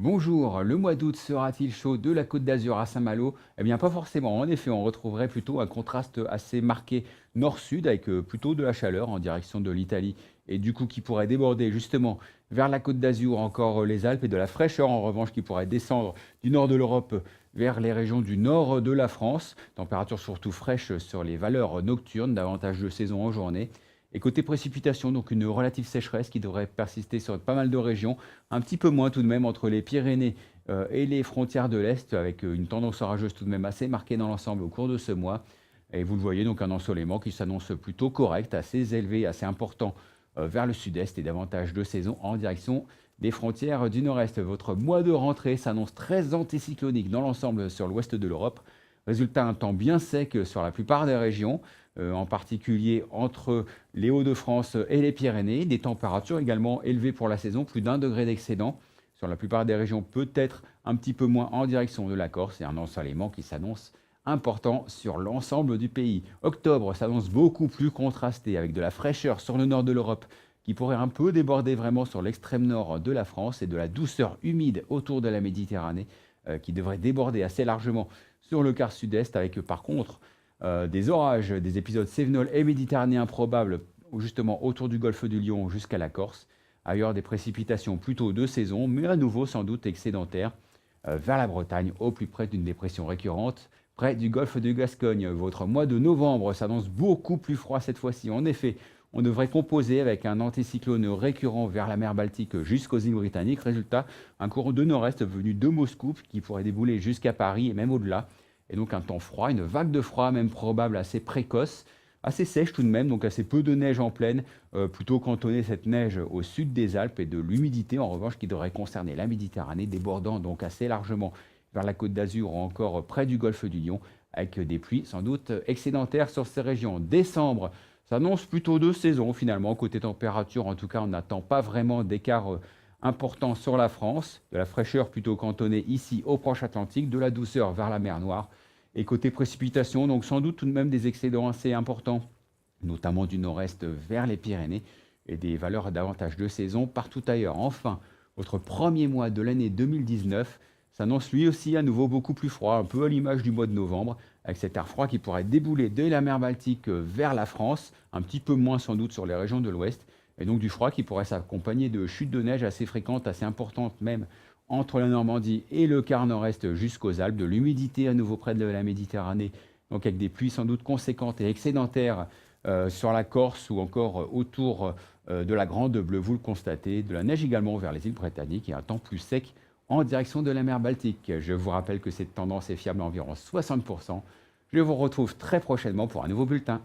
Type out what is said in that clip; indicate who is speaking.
Speaker 1: Bonjour, le mois d'août sera-t-il chaud de la Côte d'Azur à Saint-Malo? Eh bien, pas forcément. En effet, on retrouverait plutôt un contraste assez marqué nord-sud avec plutôt de la chaleur en direction de l'Italie et du coup qui pourrait déborder justement vers la Côte d'Azur, encore les Alpes et de la fraîcheur en revanche qui pourrait descendre du nord de l'Europe vers les régions du nord de la France. Température surtout fraîche sur les valeurs nocturnes, davantage de saison en journée. Et côté précipitation, donc une relative sécheresse qui devrait persister sur pas mal de régions, un petit peu moins tout de même entre les Pyrénées et les frontières de l'Est, avec une tendance orageuse tout de même assez marquée dans l'ensemble au cours de ce mois. Et vous le voyez, donc un ensoleillement qui s'annonce plutôt correct, assez élevé, assez important vers le sud-est et davantage de saison en direction des frontières du nord-est. Votre mois de rentrée s'annonce très anticyclonique dans l'ensemble sur l'ouest de l'Europe. Résultat, un temps bien sec sur la plupart des régions, en particulier entre les Hauts-de-France et les Pyrénées. Des températures également élevées pour la saison, plus d'1 degré d'excédent sur la plupart des régions, peut-être un petit peu moins en direction de la Corse et un ensoleillement qui s'annonce important sur l'ensemble du pays. Octobre s'annonce beaucoup plus contrasté avec de la fraîcheur sur le nord de l'Europe qui pourrait un peu déborder vraiment sur l'extrême nord de la France et de la douceur humide autour de la Méditerranée qui devrait déborder assez largement sur le quart sud-est avec par contre des orages, des épisodes cévenols et méditerranéens probables justement autour du golfe du Lion jusqu'à la Corse. Ailleurs, des précipitations plutôt de saison, mais à nouveau sans doute excédentaires vers la Bretagne, au plus près d'une dépression récurrente, près du golfe de Gascogne. Votre mois de novembre s'annonce beaucoup plus froid cette fois-ci. En effet, on devrait composer avec un anticyclone récurrent vers la mer Baltique jusqu'aux îles Britanniques. Résultat, un courant de nord-est venu de Moscou qui pourrait débouler jusqu'à Paris et même au-delà. Et donc un temps froid, une vague de froid même probable assez précoce, assez sèche tout de même, donc assez peu de neige en plaine, plutôt cantonner cette neige au sud des Alpes et de l'humidité en revanche qui devrait concerner la Méditerranée, débordant donc assez largement vers la Côte d'Azur ou encore près du golfe du Lion, avec des pluies sans doute excédentaires sur ces régions. Décembre s'annonce plutôt de saison finalement, côté température en tout cas on n'attend pas vraiment d'écart important sur la France, de la fraîcheur plutôt cantonnée ici au Proche Atlantique, de la douceur vers la mer Noire. Et côté précipitation, donc sans doute tout de même des excédents assez importants, notamment du nord-est vers les Pyrénées, et des valeurs davantage de saison partout ailleurs. Enfin, votre premier mois de l'année 2019 s'annonce lui aussi à nouveau beaucoup plus froid, un peu à l'image du mois de novembre, avec cet air froid qui pourrait débouler de la mer Baltique vers la France, un petit peu moins sans doute sur les régions de l'ouest, et donc du froid qui pourrait s'accompagner de chutes de neige assez fréquentes, assez importantes même, entre la Normandie et le quart nord-est jusqu'aux Alpes, de l'humidité à nouveau près de la Méditerranée, donc avec des pluies sans doute conséquentes et excédentaires sur la Corse ou encore autour de la Grande Bleue, vous le constatez, de la neige également vers les îles britanniques et un temps plus sec en direction de la mer Baltique. Je vous rappelle que cette tendance est fiable à environ 60%. Je vous retrouve très prochainement pour un nouveau bulletin.